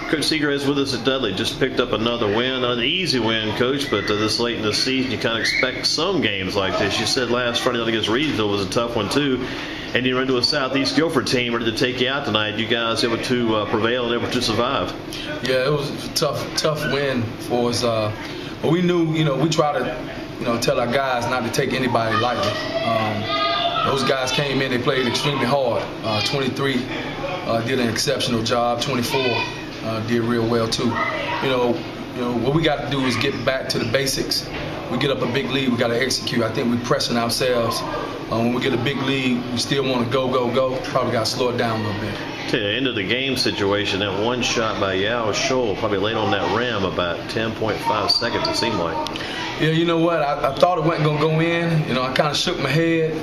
Coach Seagraves with us at Dudley. Just picked up another win, an easy win, Coach, but this late in the season, you kind of expect some games like this. You said last Friday night against Reedsville was a tough one, too, and you run into a Southeast Guilford team ready to take you out tonight. You guys able to prevail and able to survive. Yeah, it was a tough win for us. But we knew, we try to, tell our guys not to take anybody lightly. Those guys came in, they played extremely hard. 23 did an exceptional job. 24 did real well too. What we got to do is get back to the basics. We get up a big lead, we got to execute. I think we're pressing ourselves. When we get a big lead, we still want to go. Probably got to slow it down a little bit. To the end of the game situation, that one shot by Yao Scholl probably laid on that rim about 10.5 seconds, it seemed like. Yeah, you know what? I thought it wasn't going to go in. I kind of shook my head.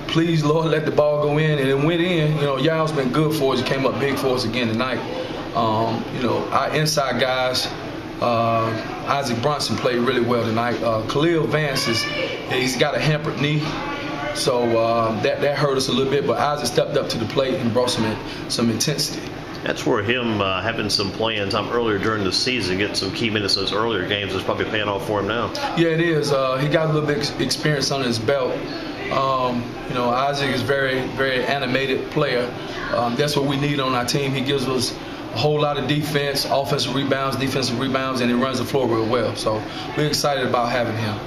Please, Lord, let the ball go in. And it went in. Yao's been good for us. He came up big for us again tonight. Our inside guys, Isaac Brunson played really well tonight. Khalil Vance, he's got a hampered knee. So that hurt us a little bit, but Isaac stepped up to the plate and brought some intensity. That's where him having some playing time earlier during the season, getting some key minutes in those earlier games is probably paying off for him now. Yeah, it is. He got a little bit of experience under his belt. Isaac is a very, very animated player. That's what we need on our team. He gives us a whole lot of defense, offensive rebounds, defensive rebounds, and he runs the floor real well. So we're excited about having him.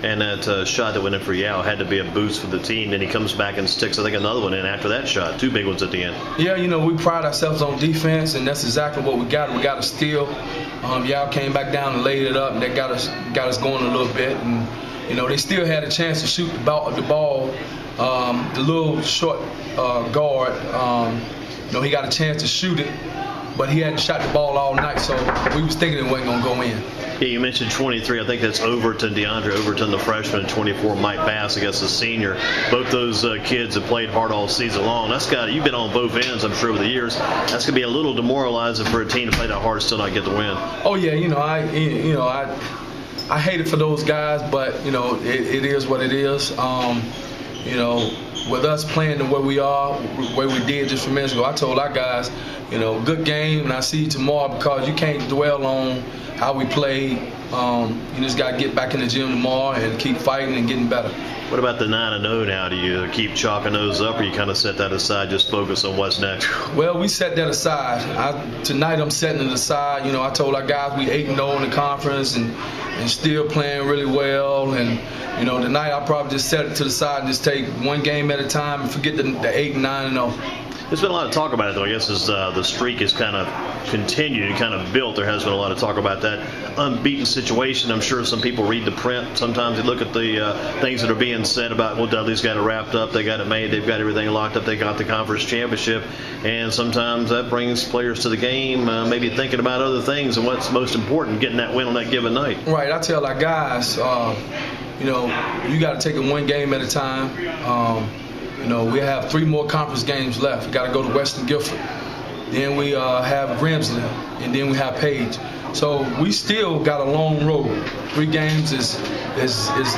And that shot that went in for Yao had to be a boost for the team. Then he comes back and sticks, I think, another one in after that shot. Two big ones at the end. Yeah, we pride ourselves on defense, and that's exactly what we got. We got a steal. Yao came back down and laid it up, and that got us going a little bit. And they still had a chance to shoot the ball. The little short guard, he got a chance to shoot it, but he hadn't shot the ball all night, so we was thinking it wasn't going to go in. Yeah, you mentioned 23. I think that's Overton, DeAndre Overton, the freshman, and 24, Mike Bass, I guess, the senior. Both those kids have played hard all season long. You've been on both ends, I'm sure, over the years. That's going to be a little demoralizing for a team to play that hard and still not get the win. Oh yeah, I hate it for those guys, but it is what it is. With us playing the way we are, the way we did just a few minutes ago, I told our guys, good game, and I see you tomorrow, because you can't dwell on how we played. You just got to get back in the gym tomorrow and keep fighting and getting better. What about the 9-0 now? Do you keep chalking those up, or you kind of set that aside, just focus on what's next? Well, we set that aside. Tonight I'm setting it aside. I told our guys we 8-0 in the conference and still playing really well. And tonight I'll probably just set it to the side and just take one game at a time and forget the 8 and 9-0. There's been a lot of talk about it, though, I guess, as the streak has kind of continued and kind of built. There has been a lot of talk about that unbeaten situation. I'm sure some people read the print. Sometimes they look at the things that are being said about, well, Dudley's got it wrapped up, they got it made, they've got everything locked up, they got the conference championship. And sometimes that brings players to the game, maybe thinking about other things and what's most important, getting that win on that given night. Right. I tell our guys, you got to take it one game at a time. We have 3 more conference games left. We got to go to Western Guilford. Then we have Grimsley, and then we have Page. So we still got a long road. 3 games is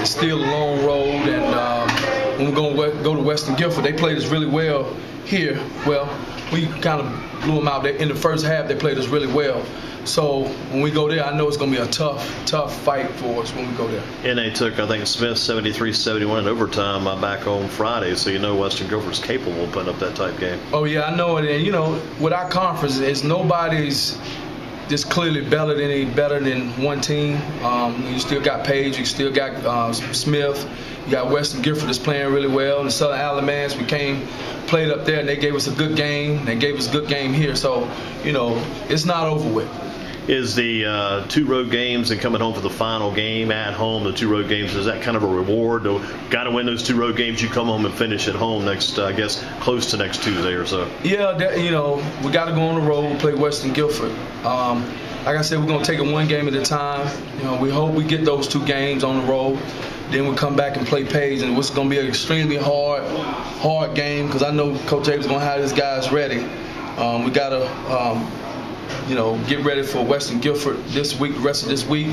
still a long road, and when we're going to go to Western Guilford, they played us really well here. Well, we kind of blew them out. In the first half, they played us really well. So when we go there, I know it's going to be a tough fight for us when we go there. And they took, I think, Smith 73-71 in overtime back on Friday, so Western Guilford's capable of putting up that type game. Oh, yeah, I know it. And, with our conference, nobody's just clearly better than one team. You still got Page, you still got Smith, you got Western Guilford that's playing really well. And the Southern Alamance, played up there, and they gave us a good game. They gave us a good game here, so it's not over with. Is the 2 road games and coming home for the final game at home, the 2 road games, is that kind of a reward? Got to win those 2 road games, you come home and finish at home next, I guess, close to next Tuesday or so? Yeah, we got to go on the road, play Western Guilford. Like I said, we're going to take it one game at a time. We hope we get those 2 games on the road. Then we come back and play Page, and it's going to be an extremely hard game, because I know Coach Abe's going to have his guys ready. We got to get ready for Western Guilford this week, the rest of this week,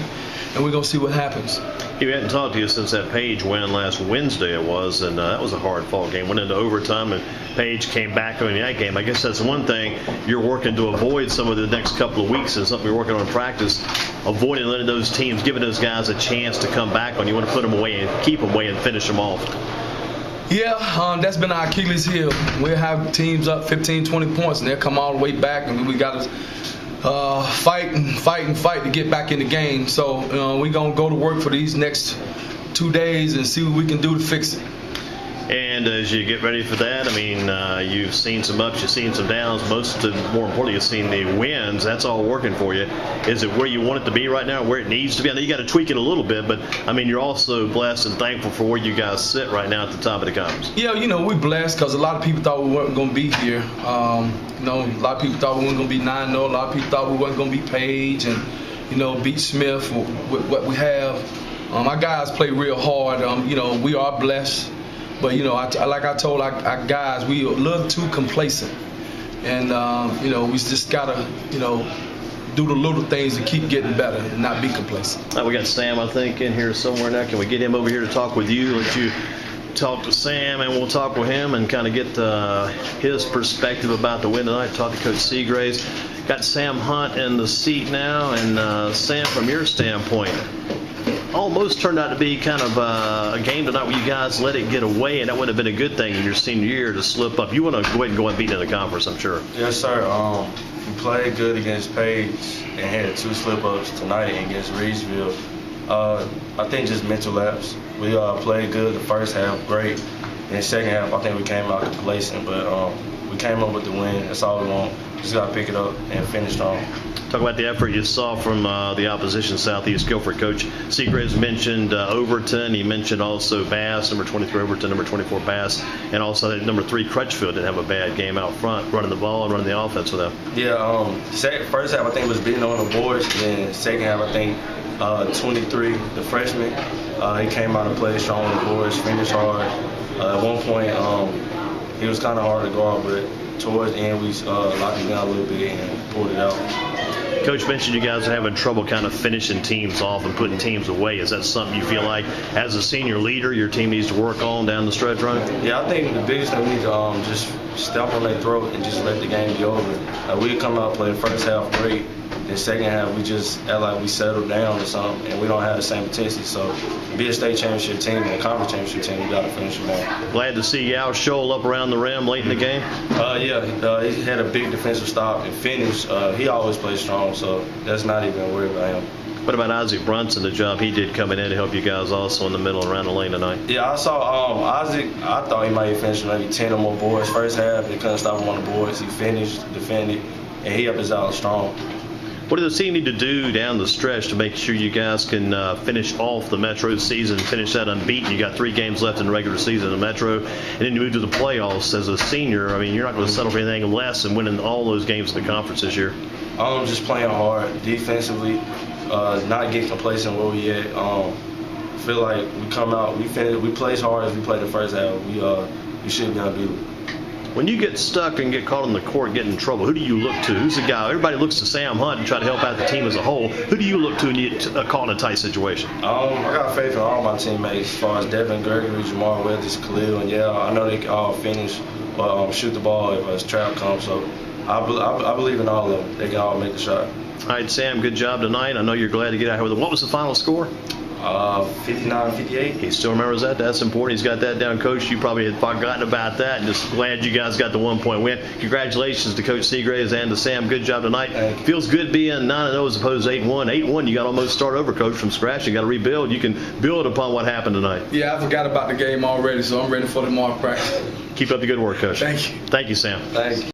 and we're going to see what happens. We hadn't talked to you since that Page win last Wednesday it was, and that was a hard-fought game. Went into overtime, and Page came back in that game. I guess that's one thing you're working to avoid some of the next couple of weeks, and something you're working on in practice, avoiding letting those teams, giving those guys a chance to come back on. You want to put them away and keep them away and finish them off. Yeah, that's been our Achilles heel. We'll have teams up 15, 20 points, and they'll come all the way back, and we got to fight to get back in the game. So we're going to go to work for these next 2 days and see what we can do to fix it. And as you get ready for that, I mean, you've seen some ups, you've seen some downs. More importantly, you've seen the wins. That's all working for you. Is it where you want it to be right now, where it needs to be? I know you got to tweak it a little bit, but, I mean, you're also blessed and thankful for where you guys sit right now at the top of the conference. Yeah, we're blessed because a lot of people thought we weren't going to be here. A lot of people thought we weren't going to be 9-0. A lot of people thought we weren't going to be Page and, beat Smith with what we have. Our guys play real hard. We are blessed. But, like I told our guys, we a little too complacent. And, we just got to, do the little things to keep getting better and not be complacent. We got Sam, I think, in here somewhere now. Can we get him over here to talk with you? Let you talk to Sam, and we'll talk with him and kind of get his perspective about the win tonight. Talk to Coach Seagraves. Got Sam Hunt in the seat now. And, Sam, from your standpoint, almost turned out to be kind of a game tonight where you guys let it get away, and that would have been a good thing in your senior year to slip up. You want to go ahead and go and beat in the conference, I'm sure. Yes, sir. We played good against Page and had 2 slip-ups tonight against Reedsville. I think just mental lapse. We played good the first half, great. In the second half, I think we came out complacent, but we came up with the win. That's all we want. Just got to pick it up and finish strong. Talk about the effort you saw from the opposition, Southeast Guilford. Coach Seagraves mentioned Overton. He mentioned also Bass, number 23 Overton, number 24 Bass, and also number 3 Crutchfield didn't have a bad game out front, running the ball and running the offense with them. Yeah, first half I think was beating on the boards, and then second half I think 23, the freshman, he came out and played strong on the boards, finished hard. At one point, he was kind of hard to guard, but towards the end we locked him down a little bit and pulled it out. Coach mentioned you guys are having trouble kind of finishing teams off and putting teams away. Is that something you feel like, as a senior leader, your team needs to work on down the stretch run? Yeah, I think the biggest thing we need to just step on their throat and just let the game be over. We come out, play the first half great. The second half, we just act like we settled down or something, and we don't have the same intensity. So, be a state championship team and a conference championship team, we got to finish them off. Glad to see Yao Shoal up around the rim late in the game. He had a big defensive stop and finish. He always plays strong, so that's not even a worry about him. What about Isaac Brunson, the job he did coming in to help you guys also in the middle and around the lane tonight? Yeah, I saw Isaac. I thought he might have finished maybe 10 or more boards first half. They couldn't stop him on the boards. He finished, defended, and he up his out strong. What does the team need to do down the stretch to make sure you guys can finish off the Metro season, finish that unbeaten? You got 3 games left in the regular season in the Metro, and then you move to the playoffs as a senior. I mean, you're not going to settle for anything less than winning all those games in the conference this year. Just playing hard defensively, not getting complacent where we at. Feel like we come out, we play as hard as we played the first half. We should be unbeatable. When you get stuck and get caught on the court, get in trouble, who do you look to? Who's the guy? Everybody looks to Sam Hunt and try to help out the team as a whole. Who do you look to when you get caught in a tight situation? I got faith in all my teammates, as far as Devin Gregory, Jamar Weathers, Khalil, and I know they can all finish, but shoot the ball if a trap comes. So I believe in all of them. They can all make the shot. All right, Sam, good job tonight. I know you're glad to get out here with it. What was the final score? 59-58. He still remembers that. That's important. He's got that down, Coach. You probably had forgotten about that, and just glad you guys got the 1-point win. Congratulations to Coach Seagraves and to Sam. Good job tonight. Feels good being 9-0 as opposed to 8-1. 8-1, you got to almost start over, Coach, from scratch. You got to rebuild. You can build upon what happened tonight. Yeah, I forgot about the game already, so I'm ready for tomorrow practice. Keep up the good work, Coach. Thank you. Thank you, Sam. Thank you.